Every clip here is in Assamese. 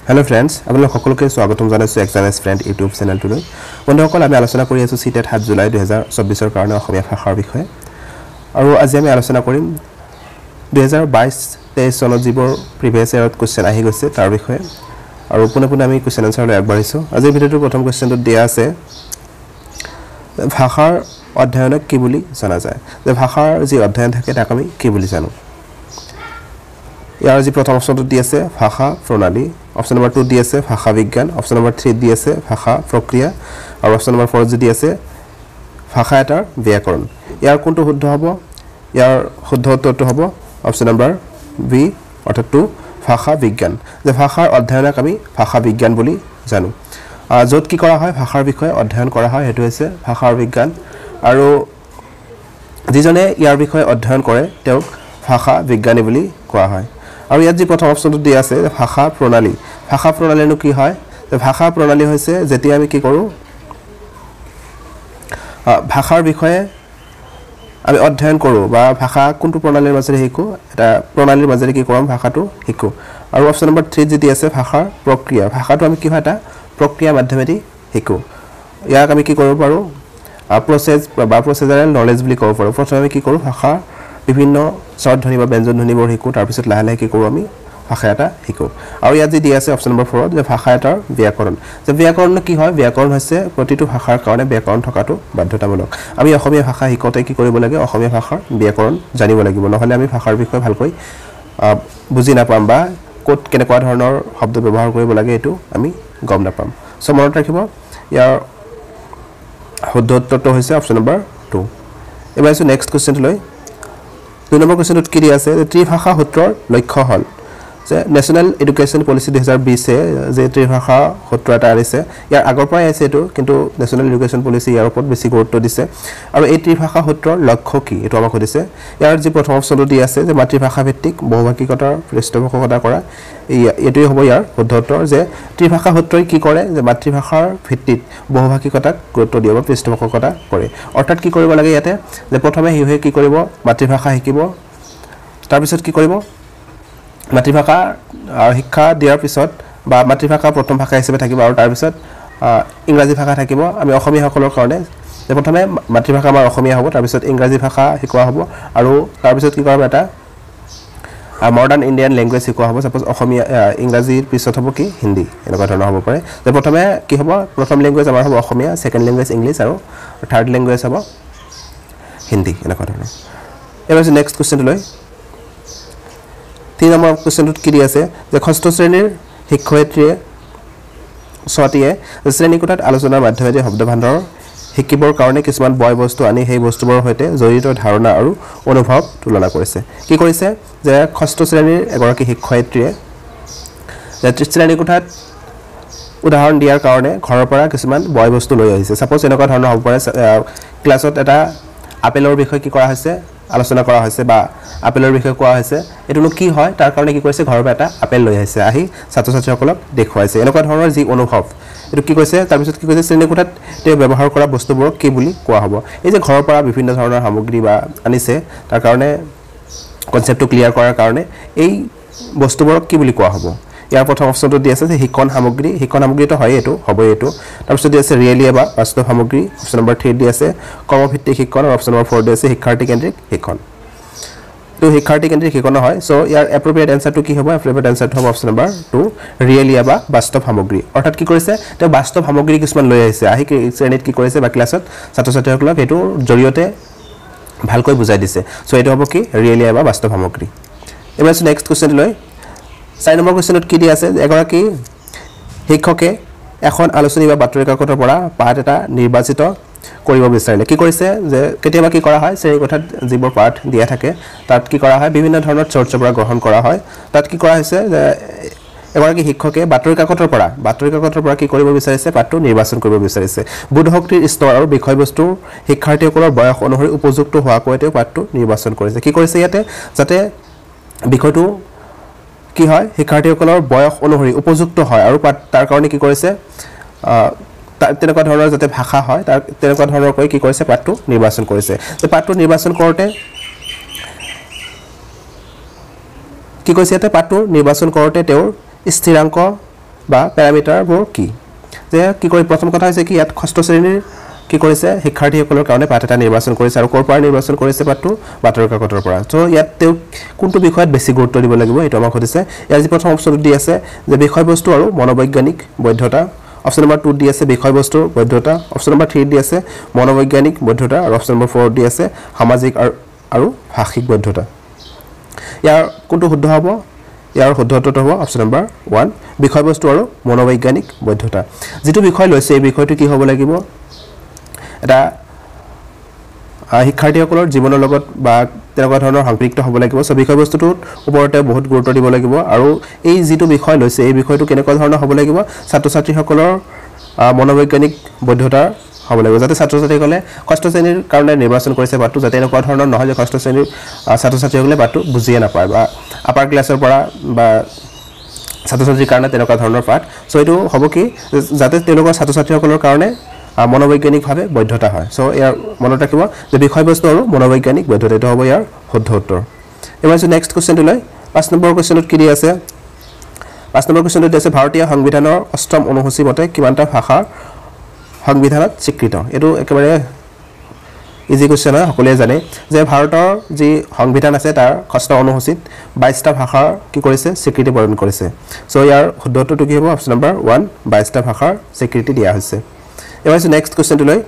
Hello friends, আপোনালোক সকলোকে স্বাগতম জনাইছো এক্সামছ ফ্ৰেণ্ড ইউটিউব চেনেলটোলৈ। বন্ধুসকল আমি আলোচনা কৰি আছো সিটেট 7 জুলাই 2024 ৰ কাৰণে অসমীয়া ভাষাৰ বিষয়ে। আৰু আজি আমি আলোচনা কৰিম 2022-23 চনত যিবোৰ প্ৰিভিয়াছ ইয়াৰত কোৱেশ্চন আহি গৈছে তাৰ বিষয়ে। আৰু পুনে আমি কোৱেশ্চন আনসাৰলৈ আগবাঢ়িছো। আজিৰ ভিডিঅ'টোৰ প্ৰথম কোৱেশ্চনটো দিয়া আছে ভাষাৰ অধ্যয়নক কি বুলি জনা যায়? যে ভাষাৰ যি অধ্যয়ন থাকে তাক আমি কি বুলি জানো? ইয়াৰ যি প্ৰথম অপচনটো দি আছে ভাষা প্ৰণালী, অপচন নম্বৰ 2 দি আছে ভাষা বিজ্ঞান, অপচন নম্বৰ 3 দি আছে ভাষা প্ৰক্ৰিয়া আৰু অপচন নম্বৰ 4 দি আছে ভাষা এটাৰ ব্যাকৰণ। ইয়াৰ কোনটো শুদ্ধ হ'ব? ইয়াৰ শুদ্ধ উত্তৰটো হ'ব অপচন নম্বৰ বি অৰ্থাৎ 2 ভাষা বিজ্ঞান। যে ভাষাৰ অধ্যয়নক আমি ভাষা বিজ্ঞান বুলি জানো। য'ত কি কৰা হয় ভাষাৰ বিষয়ে অধ্যয়ন কৰা হয় সেইটো হৈছে ভাষাৰ বিজ্ঞান। আৰু যিজনে ইয়াৰ বিষয়ে অধ্যয়ন কৰে তেওঁক ভাষা বিজ্ঞানী বুলি কোৱা হয়। আৰু ইয়াত যি প্ৰথম অপচনটো দিয়া আছে ভাষা প্ৰণালী। ভাষা প্ৰণালীনো কি হয়? ভাষা প্ৰণালী হৈছে যেতিয়া আমি কি কৰোঁ ভাষাৰ বিষয়ে আমি অধ্যয়ন কৰোঁ বা ভাষা কোনটো প্ৰণালীৰ মাজেৰে শিকোঁ, এটা প্ৰণালীৰ মাজেৰে কি কৰোঁ ভাষাটো শিকোঁ। আৰু অপচন নম্বৰ 3 যি দি আছে ভাষাৰ প্ৰক্ৰিয়া। ভাষাটো আমি কি হয় এটা প্ৰক্ৰিয়া মাধ্যমেদি শিকোঁ। ইয়াক আমি কি কৰিব পাৰোঁ প্ৰচেছ বা প্ৰচেজাৰেল নলেজ বুলি ক'ব পাৰোঁ। প্ৰথমে আমি কি কৰোঁ ভাষা বিভিন্ন স্বৰধ্বনি বা ব্যঞ্জন ধ্বনিবোৰ শিকোঁ, তাৰপিছত লাহে লাহে কি কৰোঁ আমি ভাষা এটা শিকোঁ। আৰু ইয়াত যি দি আছে অপচন নম্বৰ 4 যে ভাষা এটাৰ ব্যাকৰণ। যে ব্যাকৰণ কি হয়? ব্যাকৰণ হৈছে প্ৰতিটো ভাষাৰ কাৰণে ব্যাকৰণ থকাটো বাধ্যতামূলক। আমি অসমীয়া ভাষা শিকোঁতে কি কৰিব লাগে অসমীয়া ভাষাৰ ব্যাকৰণ জানিব লাগিব, নহ'লে আমি ভাষাৰ বিষয়ে ভালকৈ বুজি নাপাম বা ক'ত কেনেকুৱা ধৰণৰ শব্দ ব্যৱহাৰ কৰিব লাগে এইটো আমি গম নাপাম। চ' মনত ৰাখিব ইয়াৰ শুদ্ধ উত্তৰটো হৈছে অপচন নম্বৰ 2। এবাৰ আছোঁ নেক্সট কুৱেশ্যনটোলৈ। 2 নম্বৰ কুৱেশ্যনটোত কি দি আছে যে ত্ৰিভাষা সূত্ৰৰ লক্ষ্য হ'ল যে নেশ্যনেল এডুকেশ্যন পলিচি 2020 যে ত্ৰিভাষা সূত্ৰ এটা আনিছে। ইয়াৰ আগৰ পৰাই আছে এইটো, কিন্তু নেশ্যনেল এডুকেশ্যন পলিচি ইয়াৰ ওপৰত বেছি গুৰুত্ব দিছে। আৰু এই ত্ৰিভাষা সূত্ৰৰ লক্ষ্য কি এইটো আমাক সুধিছে। ইয়াৰ যি প্ৰথম অপচনটো দি আছে যে মাতৃভাষা ভিত্তিক বহুভাষিকতাৰ পৃষ্ঠপোষকতা কৰা, এইটোৱে হ'ব ইয়াৰ শুদ্ধ উত্তৰ। যে ত্ৰিভাষা সূত্ৰই কি কৰে যে মাতৃভাষাৰ ভিত্তিত বহুভাষিকতাক গুৰুত্ব দিয়ে বা পৃষ্ঠপোষকতা কৰে। অৰ্থাৎ কি কৰিব লাগে ইয়াতে যে প্ৰথমে শিশুৱে কি কৰিব মাতৃভাষা শিকিব, তাৰপিছত কি কৰিব মাতৃভাষা শিক্ষা দিয়াৰ পিছত বা মাতৃভাষা প্ৰথম ভাষা হিচাপে থাকিব আৰু তাৰপিছত ইংৰাজী ভাষা থাকিব। আমি অসমীয়াসকলৰ কাৰণে যে প্ৰথমে মাতৃভাষা আমাৰ অসমীয়া হ'ব, তাৰপিছত ইংৰাজী ভাষা শিকোৱা হ'ব আৰু তাৰপিছত কি কৰা হ'ব এটা মডাৰ্ণ ইণ্ডিয়ান লেংগুৱেজ শিকোৱা হ'ব। ছাপ'জ অসমীয়া ইংৰাজীৰ পিছত হ'ব কি হিন্দী, এনেকুৱা ধৰণৰ হ'ব পাৰে। যে প্ৰথমে কি হ'ব প্ৰথম লেংগুৱেজ আমাৰ হ'ব অসমীয়া, ছেকেণ্ড লেংগুৱেজ ইংলিছ আৰু থাৰ্ড লেংগুৱেজ হ'ব হিন্দী, এনেকুৱা ধৰণৰ। এবাৰ নেক্সট কুৱেশ্যনটোলৈ। 3 নম্বৰ কুৱেশ্যনটোত কি দি আছে যে ষষ্ঠ শ্ৰেণীৰ শিক্ষয়িত্ৰীয়ে ছোৱালীয়ে শ্ৰেণীকোঠাত আলোচনাৰ মাধ্যমেৰে শব্দভাণ্ডাৰ শিকিবৰ কাৰণে কিছুমান বয় বস্তু আনি সেই বস্তুবোৰৰ সৈতে জড়িত ধাৰণা আৰু অনুভৱ তুলনা কৰিছে। কি কৰিছে যে ষষ্ঠ শ্ৰেণীৰ এগৰাকী শিক্ষয়িত্ৰীয়ে শ্ৰেণীকোঠাত উদাহৰণ দিয়াৰ কাৰণে ঘৰৰ পৰা কিছুমান বয় বস্তু লৈ আহিছে। ছাপ'জ এনেকুৱা ধৰণৰ হ'ব পাৰে ক্লাছত এটা আপেলৰ বিষয়ে কি কৰা হৈছে আলোচনা কৰা হৈছে বা আপেলৰ বিষয়ে কোৱা হৈছে। এইটোনো কি হয় তাৰ কাৰণে কি কৰিছে ঘৰৰ পৰা এটা আপেল লৈ আহিছে, আহি ছাত্ৰ ছাত্ৰীসকলক দেখুৱাইছে। এনেকুৱা ধৰণৰ যি অনুভৱ এইটো কি কৈছে। তাৰপিছত কি কৈছে শ্ৰেণীকোঠাত তেওঁ ব্যৱহাৰ কৰা বস্তুবোৰক কি বুলি কোৱা হ'ব? এই যে ঘৰৰ পৰা বিভিন্ন ধৰণৰ সামগ্ৰী বা আনিছে তাৰ কাৰণে কনচেপ্টটো ক্লিয়াৰ কৰাৰ কাৰণে এই বস্তুবোৰক কি বুলি কোৱা হ'ব? ইয়াৰ প্ৰথম অপচনটো দি আছে যে শিক্ষণ সামগ্ৰী। শিক্ষণ সামগ্ৰীটো হয় এইটো হ'বই এইটো। তাৰপিছত দি আছে ৰিয়েলিয়া বা বাস্তৱ সামগ্ৰী। অপচন নম্বৰ 3 দি আছে কৰ্মভিত্তিক শিক্ষণ আৰু অপচন নম্বৰ 4 দি আছে শিক্ষাৰ্থী কেন্দ্ৰিক শিক্ষণ। তো শিক্ষাৰ্থী কেন্দ্ৰিক শিক্ষণ হয়। চ' ইয়াৰ এপ্ৰপ্ৰিয়েট এনচাৰটো কি হ'ব? এপ্ৰপ্ৰিয়েট এনচাৰটো হ'ব অপচন নম্বৰ 2 ৰিয়েলিয়া বা বাস্তৱ সামগ্ৰী। অৰ্থাৎ কি কৰিছে তেওঁ বাস্তৱ সামগ্ৰী কিছুমান লৈ আহিছে, আহি শ্ৰেণীত কি কৰিছে বা ক্লাছত ছাত্ৰ ছাত্ৰীসকলক সেইটোৰ জৰিয়তে ভালকৈ বুজাই দিছে। চ' এইটো হ'ব কি ৰিয়েলিয়া বা বাস্তৱ সামগ্ৰী। এবাৰ নেক্সট কুৱেশ্যনলৈ। 4 নম্বৰ কুৱেশ্যনত কি দি আছে এগৰাকী শিক্ষকে এখন আলোচনী বা বাতৰি কাকতৰ পৰা পাঠ এটা নিৰ্বাচিত কৰিব বিচাৰিলে। কি কৰিছে যে কেতিয়াবা কি কৰা হয় শ্ৰেণীকোঠাত যিবোৰ পাঠ দিয়া থাকে তাত কি কৰা হয় বিভিন্ন ধৰণৰ চৰ্চা গ্ৰহণ কৰা হয়। তাত কি কৰা হৈছে যে এগৰাকী শিক্ষকে বাতৰি কাকতৰ পৰা কি কৰিব বিচাৰিছে পাঠটো নিৰ্বাচন কৰিব বিচাৰিছে। বোধশক্তিৰ স্তৰ আৰু বিষয়বস্তুৰ শিক্ষাৰ্থীসকলৰ বয়স অনুসৰি উপযুক্ত হোৱাকৈ তেওঁ পাঠটো নিৰ্বাচন কৰিছে। কি কৰিছে ইয়াতে যাতে বিষয়টো কি হয় শিক্ষাৰ্থীসকলৰ বয়স অনুসৰি উপযুক্ত হয় আৰু তাৰ কাৰণে কি কৰিছে তেনেকুৱা ধৰণৰ যাতে ভাষা হয় তাৰ তেনেকুৱা ধৰণৰকৈ কি কৰিছে পাঠটো নিৰ্বাচন কৰিছে। যে পাঠটো নিৰ্বাচন কৰোঁতে কি কৈছে ইয়াতে পাঠটো নিৰ্বাচন কৰোঁতে তেওঁৰ স্থিৰাংক বা প্যাৰামিটাৰবোৰ কি যে কি কৰি প্ৰথম কথা হৈছে কি ইয়াত ষষ্ঠ শ্ৰেণীৰ কি কৰিছে শিক্ষাৰ্থীসকলৰ কাৰণে পাঠ এটা নিৰ্বাচন কৰিছে আৰু ক'ৰ পৰা নিৰ্বাচন কৰিছে পাঠটো বাতৰি কাকতৰ পৰা তো ইয়াত তেওঁ কোনটো বিষয়ত বেছি গুৰুত্ব দিব লাগিব এইটো আমাক সুধিছে ইয়াৰ যি প্ৰথম অপচনটো দি আছে যে বিষয়বস্তু আৰু মনোবৈজ্ঞানিক বৈধতা অপচন নম্বৰ 2 দি আছে বিষয়বস্তুৰ বৈধতা অপচন নম্বৰ 3 দি আছে মনোবৈজ্ঞানিক বৈধতা আৰু অপচন নম্বৰ 4 দি আছে সামাজিক আৰু ভাষিক বৈধতা ইয়াৰ কোনটো শুদ্ধ হ'ব ইয়াৰ শুদ্ধটো হ'ব অপচন নম্বৰ 1 বিষয়বস্তু আৰু মনোবৈজ্ঞানিক বৈধতা যেটো বিষয় লৈছে এই বিষয়টো কি হ'ব লাগিব এটা শিক্ষাৰ্থীসকলৰ জীৱনৰ লগত বা তেনেকুৱা ধৰণৰ সম্পৃক্ত হ'ব লাগিব সব বিষয়বস্তুটোৰ ওপৰতে বহুত গুৰুত্ব দিব লাগিব আৰু এই যেটো বিষয় লৈছে এই বিষয়টো কেনেকুৱা ধৰণৰ হ'ব লাগিব ছাত্ৰ ছাত্ৰীসকলৰ মনোবৈজ্ঞানিক বৈধতা হ'ব লাগিব যাতে ছাত্ৰ ছাত্ৰীসকলে ষষ্ঠ শ্ৰেণীৰ কাৰণে নিৰ্বাচন কৰিছে পাঠটো যাতে এনেকুৱা ধৰণৰ নহয় যে ষষ্ঠ শ্ৰেণীৰ ছাত্ৰ ছাত্ৰীসকলে পাঠটো বুজিয়ে নাপায় বা আপাৰ ক্লাছৰ পৰা বা ছাত্ৰ ছাত্ৰীৰ কাৰণে তেনেকুৱা ধৰণৰ পাঠ সো এইটো হ'ব কি যাতে তেওঁলোকৰ ছাত্ৰ ছাত্ৰীসকলৰ কাৰণে মনোবৈজ্ঞানিকভাৱে বৈধতা হয় সো ইয়াৰ মনত ৰাখিব যে বিষয়বস্তু আৰু মনোবৈজ্ঞানিক বৈধতা এটা হ'ব ইয়াৰ শুদ্ধ উত্তৰ এবাৰ নেক্সট কোৱেশ্চনটো লৈ 5 নম্বৰ কোৱেশ্চনত কি দি আছে 5 নম্বৰ কোৱেশ্চনটো দি আছে ভাৰতীয় সংবিধানৰ অষ্টম অনুসূচী মতে কিমানটা ভাষা সংবিধানত স্বীকৃত এটো একেবাৰে ইজি কোৱেশ্চন হয় সকলোৱে জানে যে ভাৰতৰ যি সংবিধান আছে তাৰ ষষ্ঠ অনুসূচীত 22টা ভাষাৰ কি কৰিছে স্বীকৃতি প্ৰদান কৰিছে সো ইয়াৰ শুদ্ধ উত্তৰটো কি হ'ব অপচন নম্বৰ 1 22টা ভাষাৰ স্বীকৃতি দিয়া হৈছে এবাৰ নেক্সট কোৱেশ্চনটো লৈ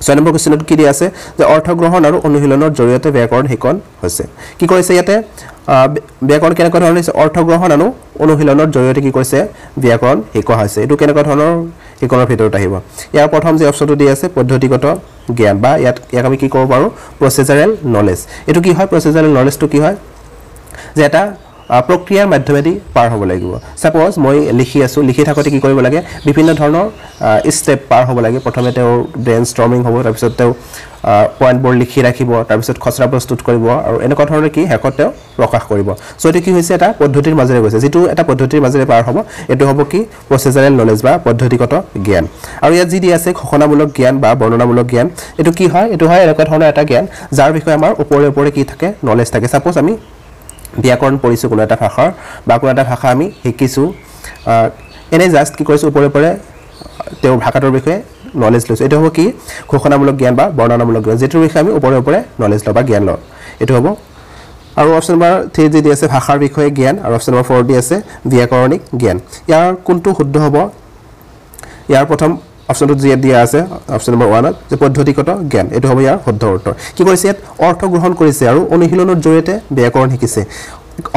6 নম্বৰ কোৱেশ্চনত কি দি আছে যে অৰ্থগ্ৰহণ আৰু অনুশীলনৰ জৰিয়তে ব্যাকৰণ শিকন হৈছে কি কৰিছে ইয়াতে ব্যাকৰণ কেনেকুৱা ধৰণৰ হৈছে অৰ্থগ্ৰহণ আৰু অনুশীলনৰ জৰিয়তে কি কৰিছে ব্যাকৰণ শিকোৱা হৈছে এটো কেনেকুৱা ধৰণৰ শিকনৰ ভিতৰত আহিব ইয়াৰ প্ৰথম যে অপচনটো দি আছে পদ্ধতিগত জ্ঞান বা ইয়াত আমি কি কৰিব পাৰো প্ৰচেছাৰেল নলেজ এটো কি হয় প্ৰচেছাৰেল নলেজটো কি হয় যে এটা প্ৰক্ৰিয়াৰ মাধ্যমেদি পাৰ হ'ব লাগিব সাপোজ মই লিখি আছো লিখি থাকতে কি কৰিব লাগে বিভিন্ন ধৰণৰ স্টেপ পাৰ হ'ব লাগে প্ৰথমে তেওঁ ব্ৰেইনষ্টৰ্মিং হ'ব তাৰ পিছত তেওঁ পইণ্ট বোৰ লিখি ৰাখিব তাৰ পিছত খচৰা প্ৰস্তুত কৰিব আৰু এনেকুৱা ধৰণৰ কি হেকত তেওঁ প্ৰকাশ কৰিব সো এটো কি হৈছে এটা পদ্ধতিৰ মাজেৰে গৈছে যেটো এটা পদ্ধতিৰ মাজেৰে পাৰ হ'ব এটো হ'ব কি প্ৰচেছাৰেল নলেজ বা পদ্ধতিগত জ্ঞান আৰু ইয়াত যি দি আছে ঘোষণামূলক জ্ঞান বা বৰ্ণনামূলক জ্ঞান এটো কি হয় এটো হয় এনেকুৱা ধৰণৰ এটা জ্ঞান যাৰ বিষয়ে আমাৰ ওপৰে কি থাকে নলেজ থাকে সাপোজ আমি ব্যাকৰণ পঢ়িছো কোনো এটা ভাষাৰ বা কোনো এটা ভাষা আমি শিকিছো এনে জাস্ট কি কৰিছো ওপৰে তেও ভাষাটোৰ বিষয়ে নলেজ লৈছো এটো হ'ব কি ঘোষণামূলক জ্ঞান বা বৰ্ণনামূলক জ্ঞান যেটোৰ বিষয়ে আমি ওপৰে নলেজ লবা জ্ঞান ল এটো হ'ব আৰু অপচন নম্বৰ 3 দি আছে ভাষাৰ বিষয়ে জ্ঞান আৰু অপচন নম্বৰ 4 দি আছে ব্যাকৰণিক জ্ঞান ইয়াৰ কোনটো শুদ্ধ হ'ব ইয়াৰ প্ৰথম অপচনটো যি দিয়া আছে অপচন নম্বৰ 1 যে পদ্ধতিগত জ্ঞান এটো হ'ব ইয়াৰ শুদ্ধ উত্তৰ কি কৰিছে ইয়াত অৰ্থ গ্ৰহণ কৰিছে আৰু অনুশীলনৰ জৰিয়তে ব্যাকৰণ শিকিছে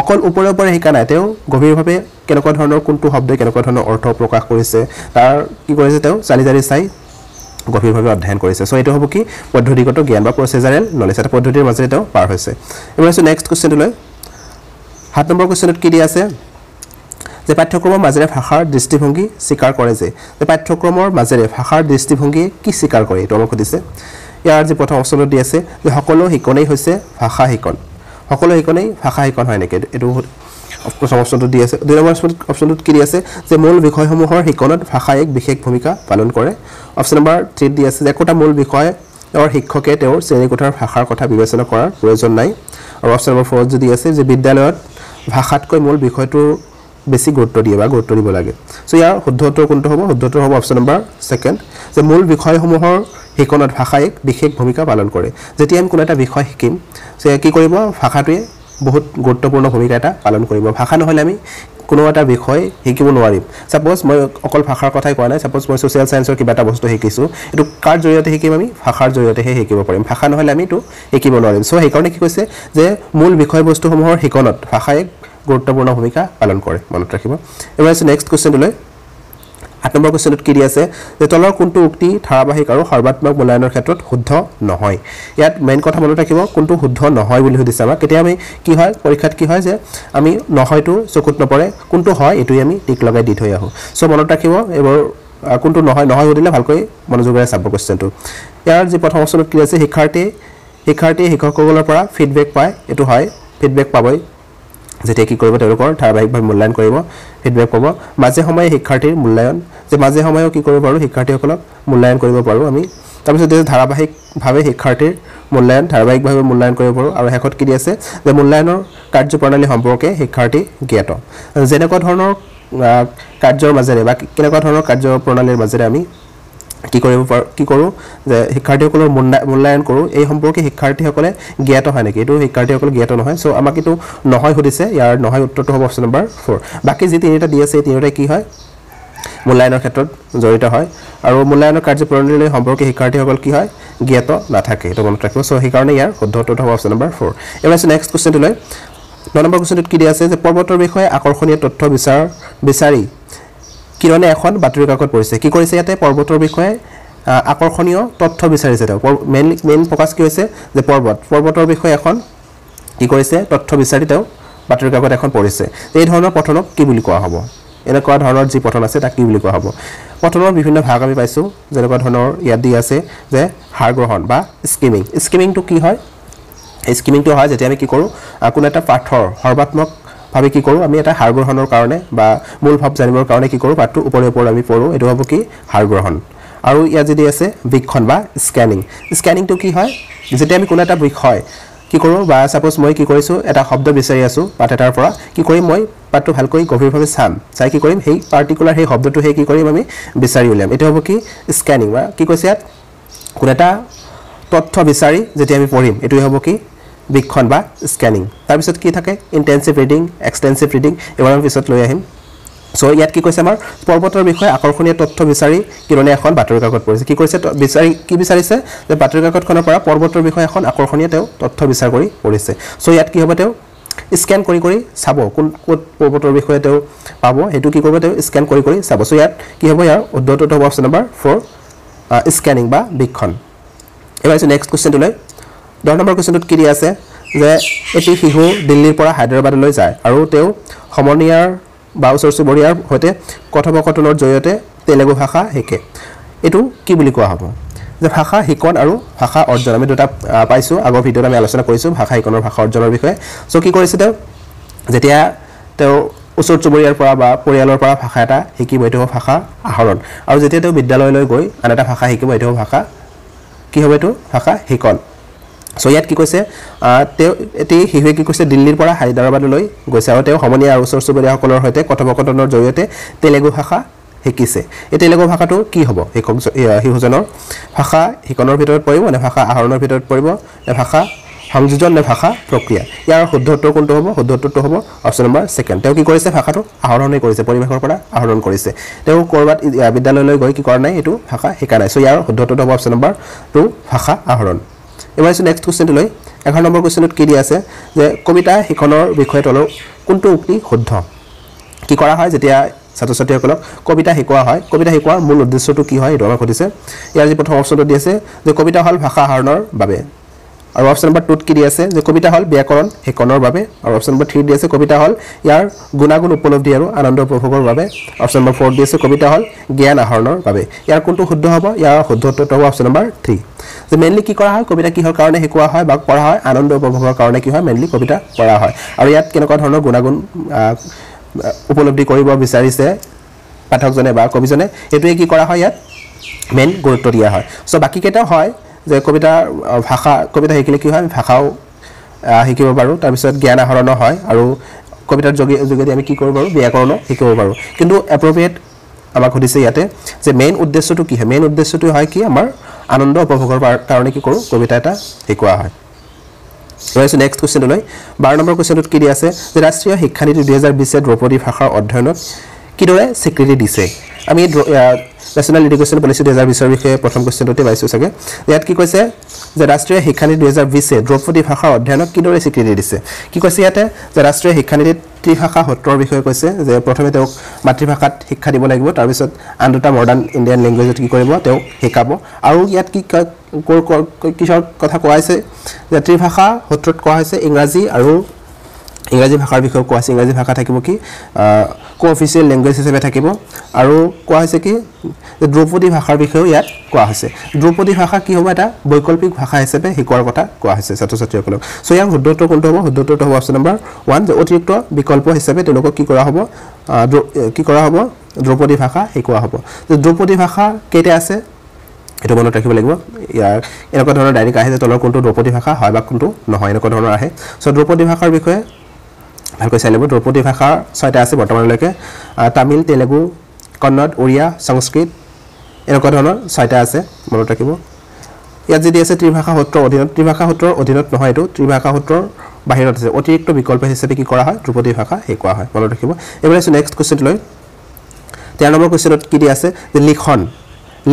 অকল ওপৰে শিকা নাই তেও গভীৰভাৱে কেনেকুৱা ধৰণৰ কোনটো শব্দই কেনেকুৱা ধৰণৰ অৰ্থ প্ৰকাশ কৰিছে তাৰ কি কৰিছে তেও চালি চাই গভীৰভাৱে অধ্যয়ন কৰিছে সো এটো হ'ব কি পদ্ধতিগত জ্ঞান বা প্ৰচেছাৰেল নলেজ এটা পদ্ধতিৰ মাজেৰে তেও পাৰ হৈছে এবাৰ নেক্সট কোৱেশ্চনটো লৈ 7 নম্বৰ কোৱেশ্চনত কি দি আছে যে পাঠ্যক্ৰমৰ মাজেৰে ভাষাৰ দৃষ্টিভংগী স্বীকাৰ কৰে যে পাঠ্যক্ৰমৰ মাজেৰে ভাষাৰ দৃষ্টিভংগী কি স্বীকাৰ কৰে এটো আমাক সুধিছে ইয়াৰ যে প্ৰথম অপচনটো দি আছে যে সকলো শিকনেই হৈছে ভাষা শিকন সকলো শিকনেই ভাষা শিকন হয় নেকি এটো প্ৰথম অপচনটো দি আছে দুই নম্বৰ অপচনটো কি দি আছে যে মূল বিষয়সমূহৰ শিকনত ভাষা এক বিশেষ ভূমিকা পালন কৰে অপচন নম্বৰ 3 দি আছে যে কোটা মূল বিষয় আৰু শিক্ষকে তেওঁৰ শ্ৰেণীকোঠাৰ ভাষাৰ কথা বিবেচনা কৰাৰ প্ৰয়োজন নাই আৰু অপচন নম্বৰ 4 যদি আছে যে বিদ্যালয়ত ভাষাতকৈ মূল বিষয়টো বেছি গুৰুত্ব দিয়ে বা গুৰুত্ব দিব লাগে সো ইয়াৰ শুদ্ধ উত্তৰ কোনটো হ'ব শুদ্ধ উত্তৰ হ'ব অপচন নম্বৰ 2 যে মূল বিষয়সমূহৰ শিকনত ভাষা এক বিশেষ ভূমিকা পালন কৰে যেতিয়া আমি কোনো এটা বিষয় শিকিম সে কি কৰিব ভাষাটোৱে বহুত গুৰুত্বপূৰ্ণ ভূমিকা এটা পালন কৰিব ভাষা নহলে আমি কোনো এটা বিষয় শিকিব নোৱাৰিম সাপোজ মই অকল ভাষাৰ কথাই কোৱা নাই সাপোজ মই সোশ্যাল সায়েন্সৰ কিবা এটা বস্তু শিকিছো এটো কাৰ জৰিয়তে শিকিম আমি ভাষাৰ জৰিয়তেহে শিকিব পাৰিম ভাষা নহলে আমি এটো শিকিব নোৱাৰিম সো হেই কাৰণে কি কৈছে যে মূল বিষয়বস্তুসমূহৰ শিকনত ভাষা এক গুৰুত্বপূৰ্ণ ভূমিকা পালন কৰে মনত ৰাখিব এবাৰ নেক্সট কোৱেশ্চনটো লৈ 8 নম্বৰ কোৱেশ্চনত কি দি আছে যে তলৰ কোনটো উক্তি ধাৰাবাহিক আৰু সৰ্বাত্মক মূল্যায়নৰ ক্ষেত্ৰত শুদ্ধ নহয় ইয়াত মেইন কথা মনত ৰাখিব কোনটো শুদ্ধ নহয় বুলি সুধিছে আমাক কেতিয়া আমি কি হয় পৰীক্ষাত কি হয় যে আমি নহয়টো চকুত নপৰে কোনটো হয় এটোই আমি টিক লগাই দি থৈ আহো সো মনত ৰাখিব এবাৰ কোনটো নহয় সুধিলে ভালকৈ মনোযোগেৰে চাব কোৱেশ্চনটো ইয়াৰ যে প্ৰথম অপচনত কি আছে শিক্ষাৰ্থী শিক্ষকসকলৰ পৰা ফিডবেক পায় এটো হয় ফিডবেক পাবই যেতে কি কৰিব তেওঁলোকৰ ধাৰাবাহিকভাৱে মূল্যায়ন কৰিব ফিডবেক পাব মাজে সময়ে শিক্ষাৰ্থীৰ মূল্যায়ন যে মাজে সময়ে কি কৰিব পাৰো শিক্ষাৰ্থীসকলক মূল্যায়ন কৰিব পাৰো আমি তাৰ পিছত ধাৰাবাহিকভাৱে শিক্ষাৰ্থীৰ মূল্যায়ন ধাৰাবাহিকভাৱে মূল্যায়ন কৰিব পাৰো আৰু হেকত কি দি আছে যে মূল্যায়নৰ কাৰ্যপ্ৰণালী সম্পৰ্কে শিক্ষাৰ্থী জ্ঞাত যেনেকুৱা ধৰণৰ কাৰ্যৰ মাজেৰে বা কেনেকুৱা ধৰণৰ কাৰ্য প্ৰণালীৰ মাজেৰে আমি কি কৰোঁ যে শিক্ষাৰ্থীসকলৰ মূল্যায়ন কৰোঁ এই সম্পৰ্কে শিক্ষাৰ্থীসকলে জ্ঞাত হয় নেকি এইটো শিক্ষাৰ্থীসকল জ্ঞাত নহয় চ' আমাক এইটো নহয় সুধিছে ইয়াৰ নহয় উত্তৰটো হ'ব অপশ্যন নম্বৰ 4 বাকী যি তিনিটা দি আছে এই তিনিটাই কি হয় মূল্যায়নৰ ক্ষেত্ৰত জড়িত হয় আৰু মূল্যায়নৰ কাৰ্য প্ৰণালী সম্পৰ্কে শিক্ষাৰ্থীসকল কি হয় জ্ঞাত নাথাকে এইটো মনত ৰাখিব চ' সেইকাৰণে ইয়াৰ শুদ্ধ উত্তৰটো হ'ব অপশ্যন নম্বৰ 4 এবাৰ নেক্সট কুৱেশ্যনটো লৈ 9 নম্বৰ কুৱেশ্যনটোত কি দিয়া আছে যে পৰ্বতৰ বিষয়ে আকৰ্ষণীয় তথ্য বিচাৰি কিৰণে এখন বাতৰি কাকত পঢ়িছে কি কৰিছে ইয়াতে পৰ্বতৰ বিষয়ে আকৰ্ষণীয় তথ্য বিচাৰিছে তেওঁ মেইন ফোকাস কি হৈছে যে পৰ্বতৰ বিষয়ে এখন কি কৰিছে তথ্য বিচাৰি তেওঁ বাতৰি কাকত এখন পঢ়িছে এই ধৰণৰ পঠনক কি বুলি কোৱা হ'ব এনেকুৱা ধৰণৰ যি পঠন আছে তাক কি বুলি কোৱা হ'ব পঠনৰ বিভিন্ন ভাগ আমি পাইছো যেনেকুৱা ধৰণৰ ইয়াত দি আছে যে হাৰ গ্ৰহণ বা স্কিমিংটো কি হয় স্কিমিংটো হয় যেতিয়া আমি কি কৰোঁ কোনো এটা পাঠৰ সৰ্বাত্মক ভাবে কি কৰোঁ আমি এটা হাৰ গ্ৰহণৰ কাৰণে বা মূল ভাৱ জানিবৰ কাৰণে কি কৰোঁ পাঠটো ওপৰে আমি পঢ়োঁ এটো হ'ব কি হাৰ গ্ৰহণ আৰু ইয়াত যদি আছে বীক্ষণ বা স্কেনিংটো কি হয় যেতিয়া আমি কোনো এটা বিষয় কি কৰোঁ বা সাপোজ মই কি কৰিছো এটা শব্দ বিচাৰি আছো পাঠ এটাৰ পৰা কি কৰিম মই পাঠটো ভালকৈ গভীৰভাৱে চাই কি কৰিম সেই পাৰ্টিকুলাৰ সেই শব্দটো হে কি কৰিম আমি বিচাৰি উলিয়াম এটো হ'ব কি স্কেনিং বা কি কৈছে ইয়াত কোনো এটা তথ্য বিচাৰি যেতিয়া আমি পঢ়িম এটোই হ'ব কি বীক্ষণ বা স্কেনিং তাৰ পিছত কি থাকে ইন্টেনসিভ ৰিডিং এক্সটেনসিভ ৰিডিং এবাৰ আমি পিছত লৈ আহিম সো ইয়াত কি কৈছে আমাৰ পৰ্বতৰ বিষয়ে আকৰ্ষণীয় তথ্য বিচাৰি কিৰণে এখন বাতৰি কাকত পঢ়িছে কি কৈছে বিচাৰিছে যে বাতৰি কাকতখনৰ পৰা পৰ্বতৰ বিষয়ে এখন আকৰ্ষণীয় তেওঁ তথ্য বিচাৰ কৰি পঢ়িছে সো ইয়াত কি হ'ব তেওঁ স্ক্যান কৰি চাব কোন পৰ্বতৰ বিষয়ে তেওঁ পাব হেতু কি কৰিব তেওঁ স্ক্যান কৰি চাব সো ইয়াত কি হ'ব ইয়াৰ উত্তৰটো হ'ব অপচন নম্বৰ 4 স্ক্যানিং বা বীক্ষণ এবাৰ নেক্সট কোৱেশ্চনটো লৈ 10 নম্বৰ কোৱেশ্চনটোত কি দিয়া আছে যে এটি শিশু দিল্লীৰ পৰা হায়দৰাবাদলৈ যায় আৰু তেওঁ সমনীয়াৰ বা ওচৰ চুবুৰীয়াৰ হৈতে কথোপকথনৰ জৰিয়তে তেলেগু ভাষা শিকে এটো কি বুলি কোৱা হ'ব যে ভাষা শিকন আৰু ভাষা অৰ্জন আমি দুটা পাইছো আগৰ ভিডিঅত আমি আলোচনা কৰিছো ভাষা শিকনৰ ভাষা অৰ্জনৰ বিষয়ে সো কি কৰিছে তেওঁ যেতিয়া তেওঁ ওচৰ চুবুৰীয়াৰ পৰা বা পৰিয়ালৰ পৰা ভাষা এটা শিকিব এটো ভাষা আহৰণ আৰু যেতিয়া তেওঁ বিদ্যালয়লৈ গৈ আন এটা ভাষা শিকিব এটো ভাষা কি হ'ব এটো ভাষা শিকন সো ইয়াত কি কৈছে তেওঁ এটি শিশুৱে কি কৈছে দিল্লীৰ পৰা হায়দৰাবাদলৈ গৈছে আৰু তেওঁ সমনীয়া আৰু ওচৰ চুবুৰীয়াসকলৰ হৈতে কথোপকথনৰ জৰিয়তে তেলেগু ভাষা শিকিছে এই তেলেগু ভাষাটো কি হ'ব শিশুজনৰ ভাষা শিকনৰ ভিতৰত পৰিব নে ভাষা আহৰণৰ ভিতৰত পৰিব নে ভাষা সংযোজন নে ভাষা প্ৰক্ৰিয়া ইয়াৰ শুদ্ধ উত্তৰ কোনটো হ'ব শুদ্ধ উত্তৰটো হ'ব অপচন নম্বৰ 2 তেওঁ কি কৰিছে ভাষাটো আহৰণে কৰিছে পৰিৱেশৰ পৰা আহৰণ কৰিছে তেওঁ কৰবাত বিদ্যালয়লৈ গৈ কি কৰা নাই এটো ভাষা শিকা নাই সো ইয়াৰ শুদ্ধ উত্তৰটো হ'ব অপচন নম্বৰ 2 ভাষা আহৰণ এবাৰ নেক্সট কোৱেশ্চনটো লৈ 11 নম্বৰ কোৱেশ্চনত কি দিয়া আছে যে কবিতা শিকনৰ বিষয়ে তলৰ কোনটো উক্তি শুদ্ধ কি কৰা হয় যেতিয়া ছাত্ৰ ছাত্ৰীসকলক কবিতা শিকোৱা হয় কবিতা শিকোৱাৰ মূল উদ্দেশ্যটো কি হয় এটা সুধিছে ইয়াৰ যি প্ৰথম অপচনটো দি আছে যে কবিতা হল ভাষা আহৰণৰ বাবে আৰু অপচন নম্বৰ 2 কি দি আছে যে কবিতা হল ব্যাকৰণ শিকনৰ বাবে আৰু অপচন নম্বৰ 3 দি আছে কবিতা হল ইয়াৰ গুণাগুণ উপলব্ধি আৰু আনন্দ উপভোগৰ বাবে অপচন নম্বৰ 4 দি আছে কবিতা হল জ্ঞান আহৰণৰ বাবে ইয়াৰ কোনটো শুদ্ধ হ'ব ইয়াৰ শুদ্ধ উত্তৰটো হ'ব অপচন নম্বৰ 3 যে মেইনলি কি কৰা হয় কবিতা কিহৰ কাৰণে শিকোৱা হয় বা পঢ়া হয় আনন্দ উপভোগৰ কাৰণে কি হয় মেইনলি কবিতা পঢ়া হয় আৰু ইয়াত কেনেকুৱা ধৰণৰ গুণাগুণ উপলব্ধি কৰিব বিচাৰিছে পাঠকজনে বা কবিজনে এটোৱে কি কৰা হয় ইয়াত মেইন গুৰুত্ব দিয়া হয় সো বাকি কেটা হয় যে কবিতা ভাষা কবিতা শিকিলে কি হয় ভাষাও শিকিব পাৰো তাৰ পিছত জ্ঞান আহৰণ হয় আৰু কবিতাৰ যোগেদি আমি কি কৰিব পাৰো ব্যাকৰণ শিকিব পাৰো কিন্তু এপ্ৰোপ্ৰিয়েট আমাক সুধিছে ইয়াতে যে মেইন উদ্দেশ্যটো কি হয় মেইন উদ্দেশ্যটো হয় কি আমাৰ আনন্দ উপভোগৰ কাৰণে কি কৰো কবিতা এটা শিকোৱা হয় ৰাইট নেক্সট কোৱেশ্চন লৈ 12 নম্বৰ কোৱেশ্চনত কি দি আছে যে ৰাষ্ট্ৰীয় শিক্ষা নীতি 2020 দ্ৰৌপদী ভাষাৰ অধ্যয়নত কিদৰে স্বীকৃতি দিছে আমি ন্যাশনাল এডুকেশন পলিসি 2020 এৰ বিষয়ে প্ৰথম কোশ্চেনটোতে পাইছো সাগে ইয়াত কি কৈছে যে ৰাষ্ট্ৰীয় শিক্ষা নীতি 2020 এ দ্ৰৌপদী ভাষাৰ অধ্যয়নক কিদৰে স্বীকৃতি দিছে কি কৈছে ইয়াতে যে ৰাষ্ট্ৰীয় শিক্ষা নীতিত ত্ৰিভাষা সূত্ৰৰ বিষয়ে কৈছে যে প্ৰথমে তেওঁ মাতৃভাষাত শিক্ষা দিব লাগিব তাৰ পিছত আন দুটা মডাৰ্ন ইণ্ডিয়ান ল্যাঙ্গুৱেজত কি কৰিব তেওঁ শিকাব আৰু ইয়াত কি কিছৰ কথা কোৱাইছে যে ত্ৰিভাষা সূত্ৰত কোৱা হৈছে ইংৰাজী আৰু ইংৰাজী ভাষাৰ বিষয়ে কোৱা আছে ইংৰাজী ভাষা থাকিব কি কো অফিচিয়েল ল্যাঙ্গুৱেজ হিচাপে থাকিব আৰু কোৱা হৈছে কি দ্ৰৌপদী ভাষাৰ বিষয়ে ইয়াত কোৱা হৈছে দ্ৰৌপদী ভাষা কি হ'ব এটা বৈকল্পিক ভাষা হিচাপে শিকোৱাৰ কথা কোৱা হৈছে ছাত্ৰ ছাত্ৰীসকলক সো ইয়াৰ শুদ্ধ উত্তৰ কোনটো হ'ব শুদ্ধ উত্তৰটো হ'ব অপচন নম্বৰ 1 যে অতিৰিক্ত বিকল্প হিচাপে তেওঁলোকক কি কৰা হ'ব দ্ৰৌপদী ভাষা শিকোৱা হ'ব যে দ্ৰৌপদী ভাষা কেইটা আছে এটো মনত ৰাখিব লাগিব ইয়াৰ এনেকুৱা ধৰণৰ ডাইৰেক্ট আহে যে তলৰ কোনটো দ্ৰৌপদী ভাষা হয় বা কোনটো নহয় এনেকুৱা ধৰণৰ আহে সো দ্ৰৌপদী ভাষাৰ বিষয়ে ভালকৈ চাই ল'ব ধ্ৰুপদী ভাষা 6টা আছে বৰ্তমানলৈকে তামিল তেলেগু কন্নড় ওড়িয়া সংস্কৃত এনেকুৱা ধৰণৰ 6টা আছে মনত ৰাখিব ইয়াত যদি আছে ত্ৰিভাষা সূত্ৰৰ অধীনত নহয় এটো ত্ৰিভাষা সূত্ৰৰ বাহিৰত আছে অতিৰিক্ত বিকল্প হিচাপে কি কৰা হয় ধ্ৰুপদী ভাষা শিকোৱা হয় মনত ৰাখিব এবাৰ আছে নেক্সট কোৱেশ্চন লৈ 13 নম্বৰ কোৱেশ্চনত কি দি আছে যে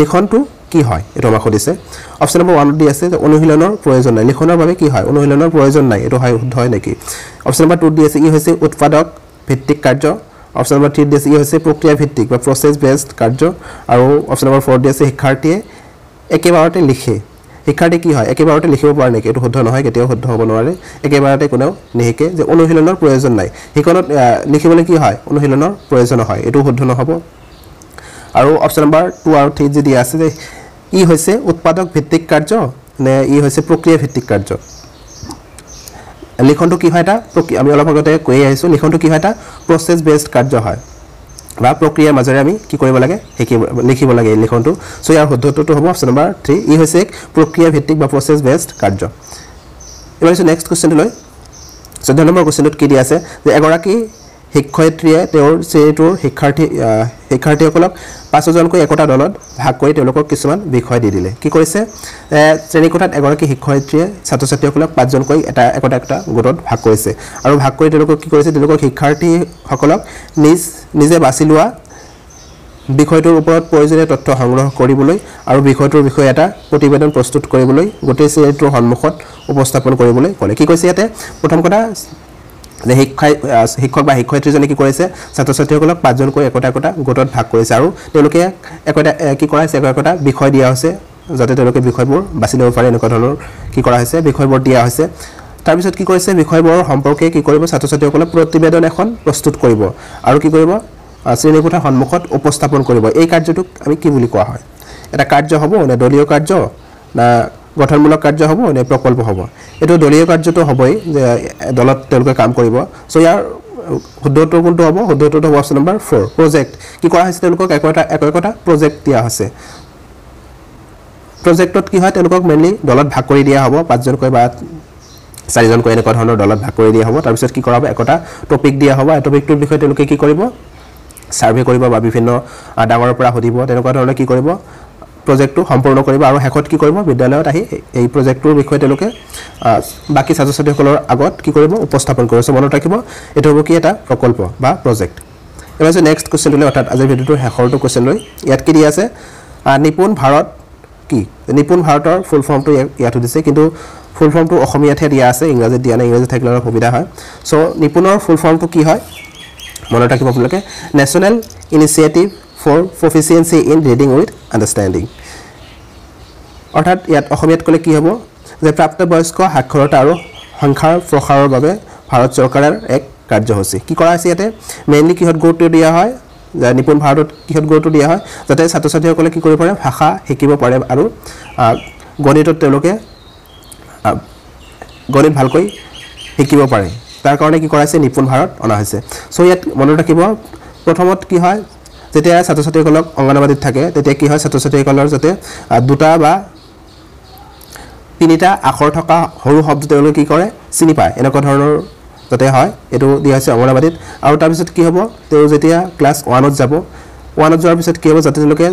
লিখনটো কি হয় এটো আমাক সুধিছে অপচন নম্বৰ 1 দি আছে যে অনুশীলনৰ প্ৰয়োজন নাই লিখনৰ বাবে কি হয় অনুশীলনৰ প্ৰয়োজন নাই এটো হয় শুদ্ধ হয় নেকি অপচন নম্বৰ 2 দি আছে ই হৈছে উৎপাদক ভিত্তিক কাৰ্য অপচন নম্বৰ 3 দি আছে ই হৈছে প্ৰক্ৰিয়া ভিত্তিক বা প্ৰসেস বেসড কাৰ্য আৰু অপচন নম্বৰ 4 দি আছে শিক্ষাৰ্থীয়ে একেবাৰতে লিখে শিক্ষাৰ্থী কি হয় একেবাৰতে লিখিব পাৰে নেকি এটো শুদ্ধ নহয় কেতিয়াও শুদ্ধ হ'ব নোৱাৰে একেবাৰতে কোনেও নিহিকে যে অনুশীলনৰ প্ৰয়োজন নাই হিকনত লিখিবলৈ কি হয় অনুশীলনৰ প্ৰয়োজন হয় এটো শুদ্ধ নহব আৰু অপচন নম্বৰ 2 আৰু 3 যদি আছে যে ই হৈছে উৎপাদক ভিত্তিক কাৰ্য নে ই হৈছে প্ৰক্ৰিয়া ভিত্তিক কাৰ্য লিখনটো কি হয় এটা আমি অলপ আগতে কৈ আহিছো লিখনটো কি হয় এটা প্ৰসেস বেসড কাৰ্য হয় বা প্ৰক্ৰিয়াৰ মাজেৰে আমি কি কৰিব লাগে লিখিব লাগে লিখনটো সো ইয়াৰ শুদ্ধটো হ'ব অপচন নম্বৰ 3 ই হৈছে এক প্ৰক্ৰিয়া ভিত্তিক বা প্ৰসেস বেসড কাৰ্য এবাৰ নেক্সট কোৱেশ্চন লৈ 14 নম্বৰ কোৱেশ্চনত কি দি আছে যে এগৰাকী শিক্ষয়িত্ৰীয়ে তেওঁৰ শ্ৰেণীটোৰ শিক্ষাৰ্থীসকলক 5 জনকৈ একোটা দলত ভাগ কৰি তেওঁলোকক কিছুমান বিষয় দি দিলে কি কৰিছে শ্ৰেণীকোঠাত এগৰাকী শিক্ষয়িত্ৰীয়ে ছাত্ৰ-ছাত্ৰীসকলক 5 জনকৈ একোটা গোটত ভাগ কৰিছে আৰু ভাগ কৰি তেওঁলোকক কি কৰিছে তেওঁলোকৰ শিক্ষাৰ্থীসকলক নিজে বাছি লোৱা বিষয়টোৰ ওপৰত প্ৰয়োজনীয় তথ্য সংগ্ৰহ কৰিবলৈ আৰু বিষয়টোৰ বিষয়ে এটা প্ৰতিবেদন প্ৰস্তুত কৰিবলৈ গোটেই শ্ৰেণীটোৰ সন্মুখত উপস্থাপন কৰিবলৈ ক'লে কি কৈছে ইয়াতে প্ৰথম কথা যে শিক্ষক বা শিক্ষয়িত্ৰীজনে কি কৰিছে ছাত্ৰ-ছাত্ৰীসকলক 5 জনকৈ একোটা গোটত ভাগ কৰিছে আৰু তেওঁলোকে একোটা কি কৰাইছে একোটা বিষয় দিয়া হৈছে যাতে তেওঁলোকে বিষয়বোৰ বাছি ল'ব পাৰে এনেকুৱা ধৰণৰ কি কৰা হৈছে বিষয়বোৰ দিয়া হৈছে তাৰ পিছত কি কৰিছে বিষয়বোৰৰ সম্পৰ্কে কি কৰিব ছাত্ৰ-ছাত্ৰীসকলক প্ৰতিবেদন এখন প্ৰস্তুত কৰিব আৰু কি কৰিব শ্ৰেণীকোঠাৰ সন্মুখত উপস্থাপন কৰিব এই কাৰ্যটোক আমি কি বুলি কোৱা হয় এটা কাৰ্য হ'ব নে দলীয় কাৰ্য না গঠনমূলক কাৰ্য হ'ব নে প্ৰকল্প হ'ব এটো দলীয় কাৰ্যটো হ'বই যে দলত তেওঁলোকে কাম কৰিব সো ইয়াৰ শুদ্ধটো কোনটো হ'ব শুদ্ধটো হ'ব অপচন নম্বৰ 4 প্ৰজেক্ট কি কৰা হৈছে তেওঁলোকক একোটা প্ৰজেক্ট দিয়া হৈছে প্ৰজেক্টত কি হয় তেওঁলোকক মেইনলি দলত ভাগ কৰি দিয়া হ'ব 5 জনকৈ বা 4 জনকৈ এনেকুৱা ধৰণৰ দলত ভাগ কৰি দিয়া হ'ব তাৰ পিছত কি কৰা হ'ব একোটা টপিক দিয়া হ'ব এই টপিকটোৰ বিষয়ে তেওঁলোকে কি কৰিব সাৰ্ভে কৰিব বা বিভিন্ন ডাঙৰৰ পৰা সুধিব তেনেকুৱা ধৰণে কি কৰিব প্ৰজেক্টটো সম্পূৰ্ণ কৰিব আৰু হেকত কি কৰিব বিদ্যালয়ত আহি এই প্ৰজেক্টটোৰ বিষয়ে তেওঁলোকে বাকি ছাত্ৰ-ছাত্ৰীসকলৰ আগত কি কৰিব উপস্থাপন কৰিব সো মনত ৰাখিব এটো হ'ব কি এটা প্ৰকল্প বা প্ৰজেক্ট এবাৰ নেক্সট কোৱেশ্চন লৈ অৰ্থাৎ আজিৰ ভিডিওৰ শেষৰটো কোৱেশ্চন লৈ ইয়াত কি দি আছে নিপুণ ভাৰত কি নিপুণ ভাৰতৰ ফুল ফৰ্মটো ইয়াত দিছে কিন্তু ফুল ফৰ্মটো অসমীয়াতে দিয়া আছে ইংৰাজীত দিয়া নাই ইংৰাজীত থাকিলে অলপ সুবিধা হয় সো নিপুণৰ ফুল ফৰ্মটো কি হয় মনত ৰাখিব আপোনালোকে national initiative for proficiency in reading with understanding অৰ্থাৎ ইয়াত অসমীয়াত ক'লে কি হ'ব যে প্ৰাপ্তবয়স্ক সাক্ষৰতা আৰু সংখ্যাৰ প্ৰসাৰৰ বাবে ভাৰত চৰকাৰৰ এক কাৰ্যসূচী কি কৰা হৈছে ইয়াতে মেইনলি কিহত গুৰুত্ব দিয়া হয় যে নিপুণ ভাৰতত কিহত গুৰুত্ব দিয়া হয় যাতে ছাত্ৰ-ছাত্ৰীসকলে কি কৰিব পাৰে ভাষা শিকিব পাৰে আৰু গণিতত তেওঁলোকে গণিত ভালকৈ শিকিব পাৰে তাৰ কাৰণে কি কৰাইছে নিপুণ ভাৰত অনা হৈছে সো ইয়াত মনত ৰাখিব প্ৰথমত কি হয় যেতিয়া ছাত্ৰ-ছাত্ৰীসকলক অংগনবাড়ীত থাকে তেতিয়া কি হয় ছাত্ৰ-ছাত্ৰীসকলৰ যাতে দুটা বা তিনিটা আখৰ থকা সৰু শব্দ তেওঁলোকে কি কৰে চিনি পায় এনেকুৱা ধৰণৰ যাতে হয় এটো দিয়া হৈছে অংগনবাড়ীত আৰু তাৰ পিছত কি হ'ব তেওঁ যেতিয়া ক্লাছ 1ত যাব 1ত যোৱাৰ পিছত কি হ'ব যাতে তেওঁলোকে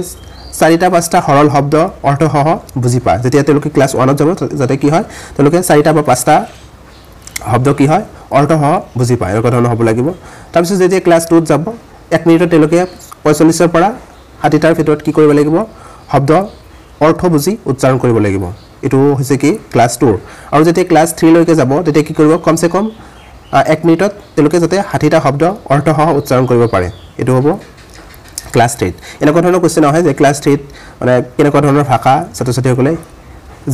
4টা 5টা সৰল শব্দ অৰ্থসহ বুজি পায় যেতিয়া তেওঁলোকে ক্লাছ 1ত যাব যাতে কি হয় তেওঁলোকে 4টা বা 5টা শব্দ কি হয় অৰ্থসহ বুজি পায় এনেকুৱা ধৰণৰ হ'ব লাগিব তাৰ পিছত যেতিয়া ক্লাছ 2ত যাব 1 মিনিটত তেওঁলোকে 45ৰ পৰা 60টাৰ ভিতৰত কি কৰিব লাগিব শব্দ অৰ্থ বুজি উচ্চাৰণ কৰিব লাগিব এটো হৈছে কি ক্লাছ 2 আৰু যেতিয়া ক্লাছ 3 লৈকে যাব তেতিয়া কি কৰিব কমসে কম 1 মিনিটত তেওঁলোকে যাতে 60টা শব্দ অৰ্থসহ উচ্চাৰণ কৰিব পাৰে এটো হ'ব ক্লাছ 3 এনেকুৱা ধৰণৰ কোৱেশ্চন হয় যে ক্লাছ 3 মানে কেনেকুৱা ধৰণৰ ভাষা ছাত্ৰ-ছাত্ৰীসকলে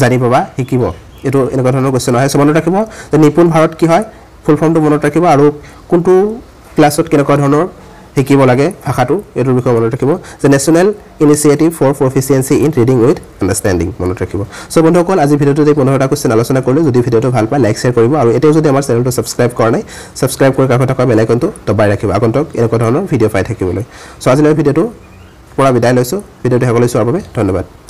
জানিব বা শিকিব এটো এনেকুৱা ধৰণৰ কোৱেশ্চন হয় মনত ৰাখিব যে নিপুণ ভাৰত কি হয় ফুল ফৰ্মটো মনত ৰাখিব আৰু কোনটো ক্লাছত কেনেকুৱা ধৰণৰ শিকিব লাগে ভাষাটো এটোৰ বিষয়ে মনত ৰাখিব যে national initiative for proficiency in reading with understanding মনত ৰাখিব সো বন্ধুসকল আজি ভিডিওটোতে 15টা কোৱেশ্চন আলোচনা কৰিলো যদি ভিডিওটো ভাল পায় লাইক শেয়াৰ কৰিব আৰু এতিয়াও যদি আমাৰ চেনেলটো সাবস্ক্ৰাইব কৰা নাই সাবস্ক্ৰাইব কৰি কাষত থকা বেল আইকনটো দবাই ৰাখিব আগন্তুক এনেকুৱা ধৰণৰ ভিডিও পাই থাকিবলৈ সো আজিৰ ভিডিওটো পৰা বিদায় লৈছো ভিডিওটো শেষ কৰিছো বাবে ধন্যবাদ